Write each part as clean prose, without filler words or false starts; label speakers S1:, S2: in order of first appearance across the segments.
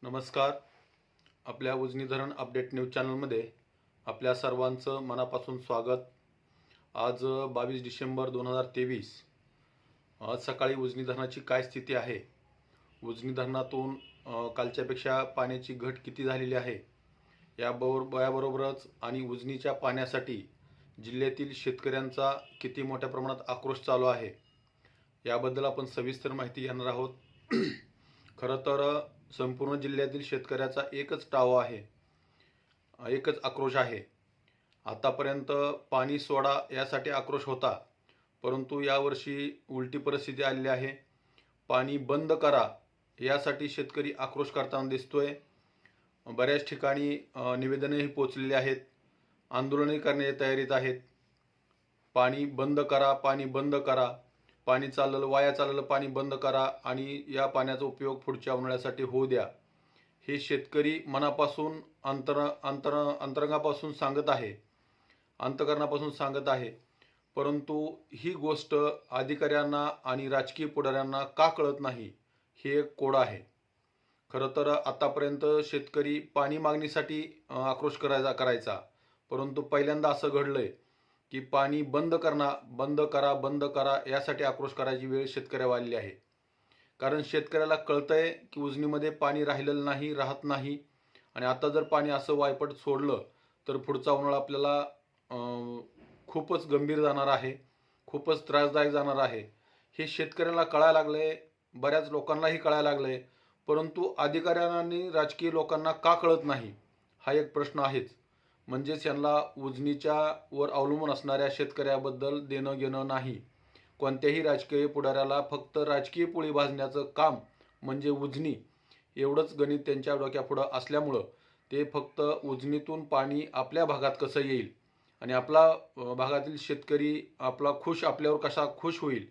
S1: नमस्कार. आपल्या उजनी धरण अपडेट न्यूज चॅनलमध्ये आपल्या सर्वांचं मनापासून स्वागत. आज 22 डिसेंबर 2023. आज सकाळी उजनी धरणाची काय स्थिती आहे, उजनी धरणातून कालच्यापेक्षा पाण्याची घट किती झालेली आहे याबरोबरच आणि उजनीच्या पाण्यासाठी जिल्ह्यातील शेतकऱ्यांचा किती मोठ्या प्रमाणात आक्रोश चालू आहे याबद्दल आपण सविस्तर माहिती घेणार आहोत. खरं तर संपूर्ण जिल्ह्यातील शेतकऱ्याचा एकच टाव आहे, एकच आक्रोश आहे. आतापर्यंत पाणी सोडा यासाठी आक्रोश होता, परंतु यावर्षी उलटी परिस्थिती आलेली आहे. पाणी बंद करा यासाठी शेतकरी आक्रोश करताना दिसतोय. बऱ्याच ठिकाणी निवेदनही पोचलेली आहेत, आंदोलनही करण्याच्या तयारीत आहेत. पाणी बंद करा, पाणी बंद करा, पाणी चाललं वाया चाललं पाणी बंद करा आणि या पाण्याचा उपयोग पुढच्या उन्हाळ्यासाठी होऊ द्या, हे शेतकरी मनापासून अंतरंगापासून सांगत आहे, अंतकरणापासून सांगत आहे. परंतु ही गोष्ट अधिकाऱ्यांना आणि राजकीय पुढाऱ्यांना का कळत नाही, हे एक कोड आहे. खरं तर आतापर्यंत शेतकरी पाणी मागणीसाठी आक्रोश करायचा, परंतु पहिल्यांदा असं घडलंय की पाणी बंद करा यासाठी आक्रोश करायची वेळ शेतकऱ्यावर आलेली आहे. कारण शेतकऱ्याला कळतंय की उजनीमध्ये पाणी राहिलेलं नाही, राहत नाही, आणि आता जर पाणी असं वायपट सोडलं तर पुढचा उन्हाळा आपल्याला खूपच गंभीर जाणार आहे, खूपच त्रासदायक जाणार आहे. हे शेतकऱ्याला कळायला लागलंय, बऱ्याच लोकांनाही कळायला लागलंय, परंतु अधिकाऱ्यांना आणि राजकीय लोकांना का कळत नाही, हा एक प्रश्न आहेच. म्हणजेच यांना उजनीच्या वर अवलंबून असणाऱ्या शेतकऱ्याबद्दल देणं घेणं नाही. कोणत्याही राजकीय पुढाऱ्याला फक्त राजकीय पोळी भाजण्याचं काम म्हणजे उजनी, एवढंच गणित त्यांच्या डोक्यापुढं असल्यामुळं ते फक्त उजनीतून पाणी आपल्या भागात कसं येईल आणि आपला भागातील शेतकरी आपल्यावर कसा खुश होईल.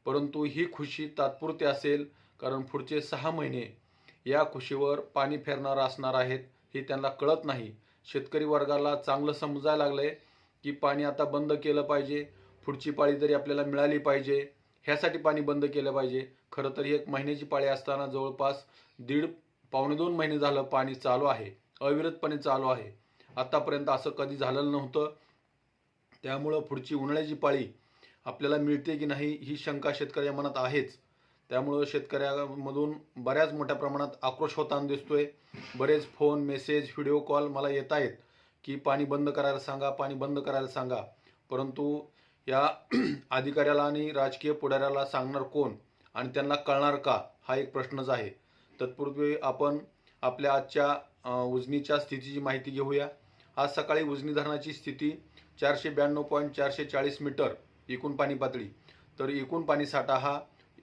S1: परंतु ही खुशी तात्पुरती असेल, कारण पुढचे 6 महिने या खुशीवर पाणी फेरणार असणार आहेत, हे त्यांना कळत नाही. शेतकरी वर्गाला चांगलं समजायला लागलंय की पाणी आता बंद केलं पाहिजे, पुढची पाळी तरी आपल्याला मिळाली पाहिजे, ह्यासाठी पाणी बंद केलं पाहिजे. खरं तर ही 1 महिन्याची पाळी असताना जवळपास पावणे 2 महिने झालं पाणी चालू आहे, अविरतपणे चालू आहे. आतापर्यंत असं कधी झालेलं नव्हतं. त्यामुळं पुढची उन्हाळ्याची पाळी आपल्याला मिळते की नाही ही शंका शेतकऱ्या मनात आहेच. त्यामुळं शेतकऱ्यामधून बऱ्याच मोठ्या प्रमाणात आक्रोश होताना दिसतोय. बरेच फोन, मेसेज, व्हिडिओ कॉल मला येत आहेत की पाणी बंद करायला सांगा, पाणी बंद करायला सांगा. परंतु या अधिकाऱ्याला आणि राजकीय पुढाऱ्याला सांगणार कोण आणि त्यांना कळणार का, हा एक प्रश्नच आहे. तत्पूर्वी आपण आपल्या आजच्या उजनीच्या स्थितीची माहिती घेऊया. आज सकाळी उजनी धरणाची स्थिती 492.440 मीटर एकूण पाणी पातळी, तर एकूण पाणी साठा हा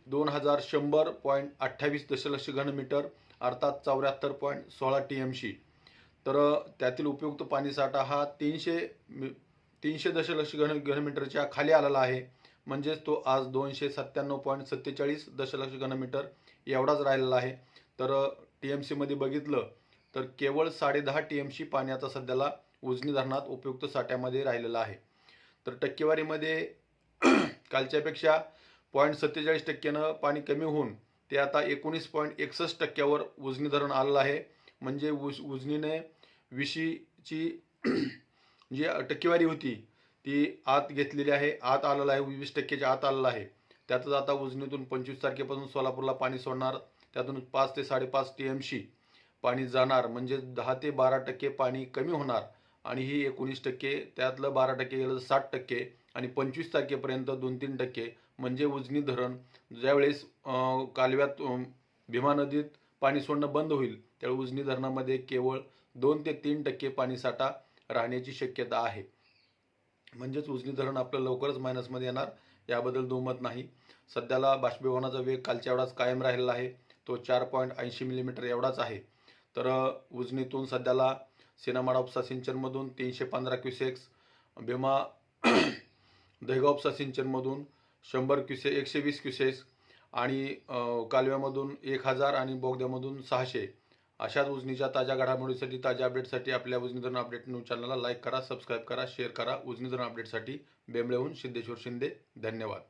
S1: 2100.28 दशलक्ष घनमीटर अर्थात 74.16 TMC. तर त्यातील उपयुक्त पाणी साठा हा 300 दशलक्ष घनमीटरच्या खाली आलेला आहे. म्हणजेच तो आज 297.47 दशलक्ष घनमीटर एवढाच राहिलेला आहे. तर TMC मध्ये बघितलं तर केवळ 10.5 TMC पाणी आता सध्याला उजनी धरणात उपयुक्त साठ्यामध्ये राहिलेलं आहे. तर टक्केवारीमध्ये कालच्यापेक्षा 0.47% पाणी कमी होऊन ते आता 19.61% उजनी धरण आलेलं आहे. म्हणजे उजनीने विशीची जी टक्केवारी होती ती आत घेतलेली आहे, आत आलेलं आहे, 20%च्या आत आलेलं आहे. त्यातच आता उजनीतून 25 तारखेपासून सोलापूरला पाणी सोडणार, त्यातून 5 ते 5.5 TMC पाणी जाणार, म्हणजे 10 ते 12% पाणी कमी होणार. आणि ही 19%, त्यातलं 12% गेलं तर 60%, आणि 25 तारखेपर्यंत 2-3%. म्हणजे उजनी धरण ज्यावेळेस कालव्यात भीमा नदीत पाणी सोडणं बंद होईल त्यावेळी उजनी धरणामध्ये केवळ 2 ते 3% पाणी साठा राहण्याची शक्यता आहे. म्हणजेच उजनी धरण आपलं लवकरच मायनसमध्ये येणार, याबद्दल दुमत नाही. सध्याला बाष्पीभवनाचा वेग कालच्या एवढाच कायम राहिलेला आहे, तो 4.80 मिलीमीटर एवढाच आहे. तर उजनीतून सध्याला सिनामाडा उपसा सिंचनमधून 315 क्युसेक्स, भीमा दहेगाव उपसा सिंचनमधून 120 क्युसेक्स आणि कालव्यामधून 1000 आणि बोगद्यामधून 600. अशाच उजनीच्या ताज्या घडामोडीसाठी, ताज्या अपडेटसाठी आपल्या उजनी धरण अपडेट न्यूज चॅनलला लाईक करा, सबस्क्राईब करा, शेअर करा. उजनी धरण अपडेटसाठी बेंबळेहून सिद्धेश्वर शिंदे. धन्यवाद.